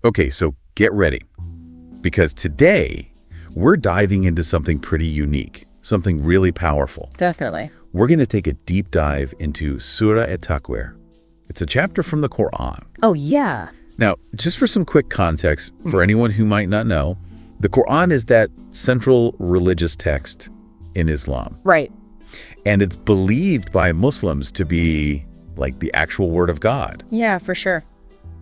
Okay, so get ready, because today we're diving into something pretty unique, something really powerful. Definitely. We're going to take a deep dive into Surah At-Takwir. It's a chapter from the Quran. Oh, yeah. Now, just for some quick context, for anyone who might not know, the Quran is that central religious text in Islam. Right. And it's believed by Muslims to be like the actual word of God. Yeah, for sure.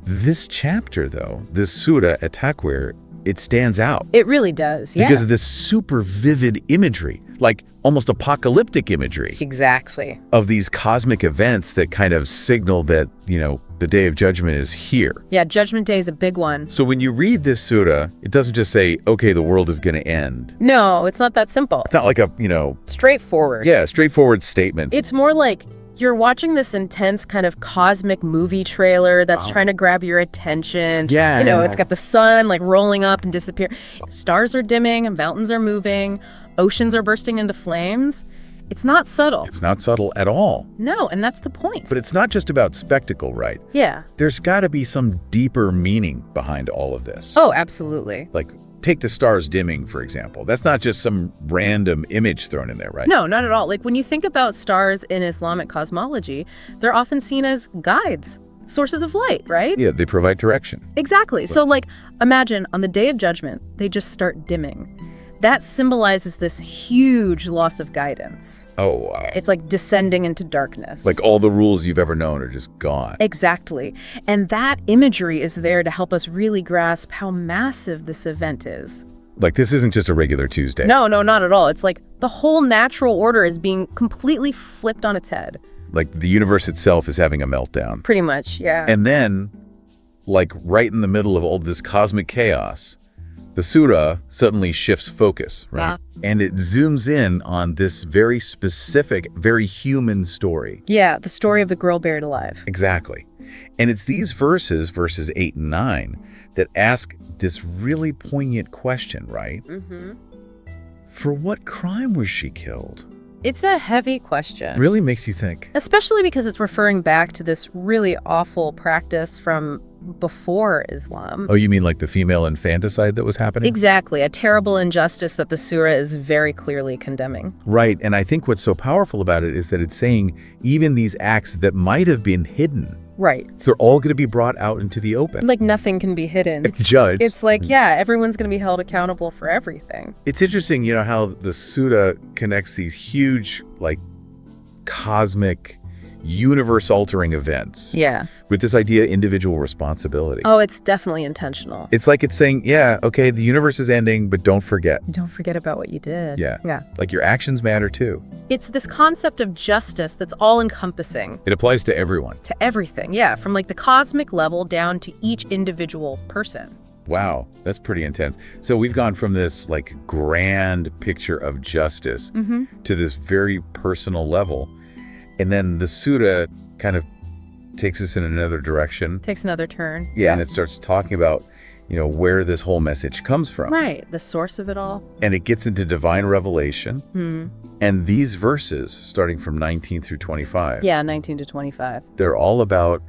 This chapter, though, this Surah At-Takwir, it stands out. It really does, yeah. Because of this super vivid imagery, like almost apocalyptic imagery. Exactly. Of these cosmic events that kind of signal that, the Day of Judgment is here. Yeah, Judgment Day is a big one. So when you read this surah, it doesn't just say, okay, the world is going to end. No, it's not that simple. It's not like a, straightforward. Yeah, straightforward statement. It's more like you're watching this intense kind of cosmic movie trailer that's trying to grab your attention. Yeah. It's got the sun like rolling up and disappear. Stars are dimming and mountains are moving. Oceans are bursting into flames. It's not subtle. It's not subtle at all. No, and that's the point. But it's not just about spectacle, right? Yeah. There's got to be some deeper meaning behind all of this. Oh, absolutely. Like, take the stars dimming, for example. That's not just some random image thrown in there, right? No, not at all. Like when you think about stars in Islamic cosmology, they're often seen as guides, sources of light, right? Yeah, they provide direction. Exactly. So like, imagine on the Day of Judgment, they just start dimming. That symbolizes this huge loss of guidance. Oh, wow. It's like descending into darkness. Like all the rules you've ever known are just gone. Exactly. And that imagery is there to help us really grasp how massive this event is. Like this isn't just a regular Tuesday. No, not at all. It's like the whole natural order is being completely flipped on its head. Like the universe itself is having a meltdown. Pretty much, yeah. And then, like right in the middle of all this cosmic chaos, the surah suddenly shifts focus, right? Yeah. And it zooms in on this very specific, very human story. Yeah, the story of the girl buried alive. Exactly. And it's these verses 8 and 9, that ask this really poignant question, right? Mm-hmm. For what crime was she killed? It's a heavy question. Really makes you think. Especially because it's referring back to this really awful practice from before Islam. Oh, you mean like the female infanticide that was happening? Exactly, a terrible injustice that the surah is very clearly condemning. Right, and I think what's so powerful about it is that it's saying even these acts that might have been hidden, right, so they're all going to be brought out into the open. Like nothing can be hidden. Judged. It's like, yeah, everyone's going to be held accountable for everything. It's interesting, how the surah connects these huge, like, cosmic, universe-altering events. Yeah. With this idea of individual responsibility. Oh, it's definitely intentional. It's like it's saying, yeah, okay, the universe is ending, but don't forget. Don't forget about what you did. Yeah. Yeah. Like your actions matter too. It's this concept of justice that's all-encompassing. It applies to everyone. To everything, yeah, from like the cosmic level down to each individual person. Wow, that's pretty intense. So we've gone from this like grand picture of justice to this very personal level. And then the surah kind of takes us in another direction. Takes another turn. Yeah, and it starts talking about, where this whole message comes from. Right, the source of it all. And it gets into divine revelation. And these verses, starting from 19 through 25. Yeah, 19 to 25. They're all about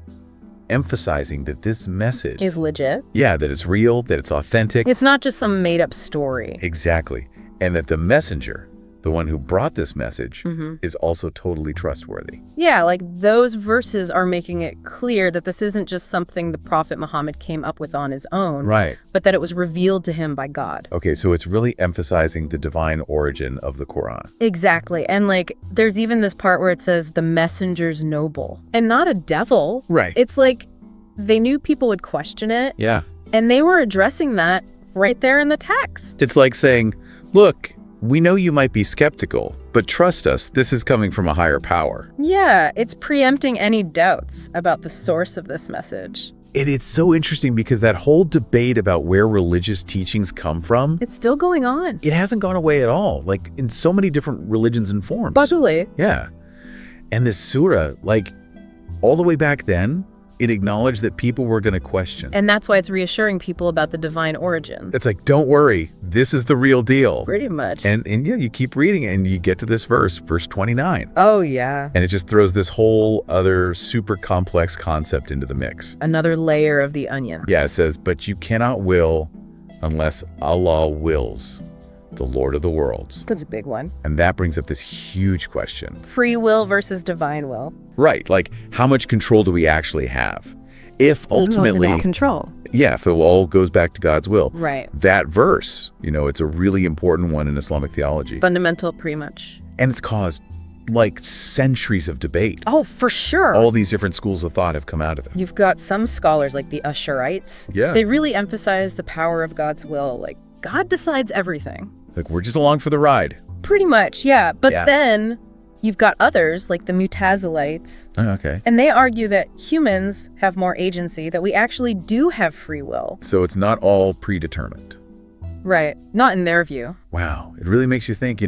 emphasizing that this message is legit. Yeah, that it's real, that it's authentic. It's not just some made-up story. Exactly. And that the messenger, the one who brought this message, is also totally trustworthy. Yeah, like those verses are making it clear that this isn't just something the Prophet Muhammad came up with on his own. Right. But that it was revealed to him by God. Okay, so it's really emphasizing the divine origin of the Quran. Exactly. And like, there's even this part where it says the messenger's noble and not a devil. Right. It's like they knew people would question it. Yeah. And they were addressing that right there in the text. It's like saying, look, we know you might be skeptical, but trust us, this is coming from a higher power. Yeah, it's preempting any doubts about the source of this message. It's so interesting because that whole debate about where religious teachings come from, it's still going on. It hasn't gone away at all, like in so many different religions and forms. Totally. Yeah. And this surah, like all the way back then, it acknowledged that people were going to question. And that's why it's reassuring people about the divine origin. It's like, don't worry, this is the real deal. Pretty much. And yeah, you keep reading it and you get to this verse 29. Oh, yeah. And it just throws this whole other super complex concept into the mix. Another layer of the onion. Yeah, it says, but you cannot will unless Allah wills, the Lord of the worlds. That's a big one. And that brings up this huge question. Free will versus divine will. Right. Like, how much control do we actually have? If ultimately, control. yeah, if it all goes back to God's will. Right. That verse, it's a really important one in Islamic theology. Fundamental, pretty much. And it's caused like centuries of debate. Oh, for sure. All these different schools of thought have come out of it. You've got some scholars like the Ash'arites. Yeah. They really emphasize the power of God's will. Like, God decides everything. Like, we're just along for the ride. Pretty much, yeah. But Yeah. then you've got others like the Mutazilites. Oh, okay. And they argue that humans have more agency, that we actually do have free will. So it's not all predetermined. Right. Not in their view. Wow. It really makes you think,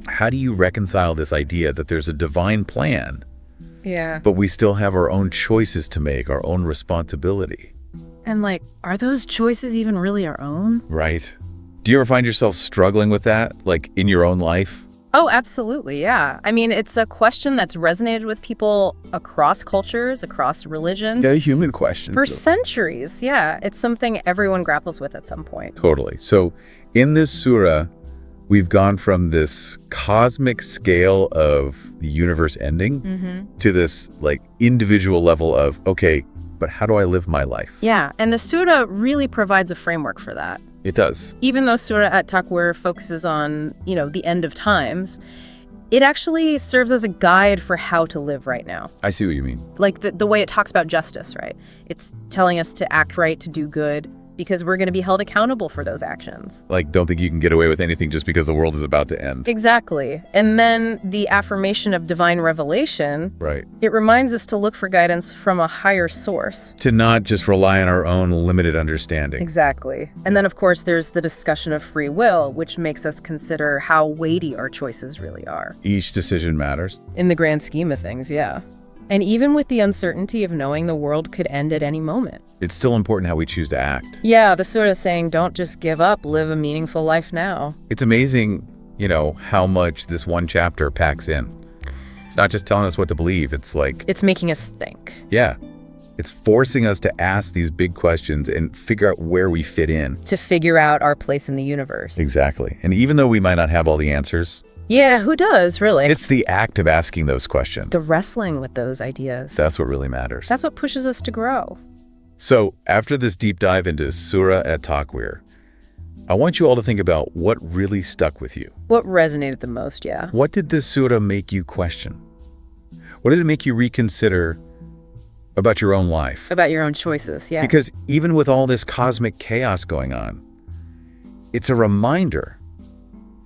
how do you reconcile this idea that there's a divine plan, Yeah. but we still have our own choices to make, our own responsibility? And like, are those choices even really our own? Right. Do you ever find yourself struggling with that, like in your own life? Oh, absolutely, yeah. I mean, it's a question that's resonated with people across cultures, across religions. Yeah, human question. For centuries, yeah. It's something everyone grapples with at some point. Totally. So in this surah, we've gone from this cosmic scale of the universe ending to this like individual level of, okay, but how do I live my life? Yeah, and the surah really provides a framework for that. It does. Even though Surah At-Takwir focuses on, the end of times, it actually serves as a guide for how to live right now. I see what you mean. Like the way it talks about justice, right? It's telling us to act right, to do good, because we're going to be held accountable for those actions. Like, don't think you can get away with anything just because the world is about to end. Exactly. And then the affirmation of divine revelation, Right. it reminds us to look for guidance from a higher source. To not just rely on our own limited understanding. Exactly. And then, of course, there's the discussion of free will, which makes us consider how weighty our choices really are. Each decision matters. In the grand scheme of things, yeah. And even with the uncertainty of knowing the world could end at any moment. It's still important how we choose to act. Yeah, the sort of saying, don't just give up, live a meaningful life now. It's amazing, how much this one chapter packs in. It's not just telling us what to believe. It's like, It's making us think. yeah, it's forcing us to ask these big questions and figure out where we fit in. To figure out our place in the universe. Exactly. And even though we might not have all the answers, Yeah, who does, really? it's the act of asking those questions. the wrestling with those ideas. That's what really matters. That's what pushes us to grow. So after this deep dive into Surah At-Takwir, I want you all to think about what really stuck with you. What resonated the most, yeah. What did this surah make you question? What did it make you reconsider about your own life? About your own choices, yeah. Because even with all this cosmic chaos going on, it's a reminder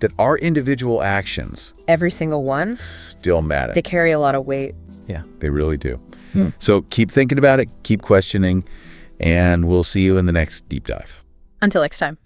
that our individual actions Every single one, still matter. they carry a lot of weight. Yeah, they really do. So keep thinking about it, keep questioning, and we'll see you in the next deep dive. Until next time.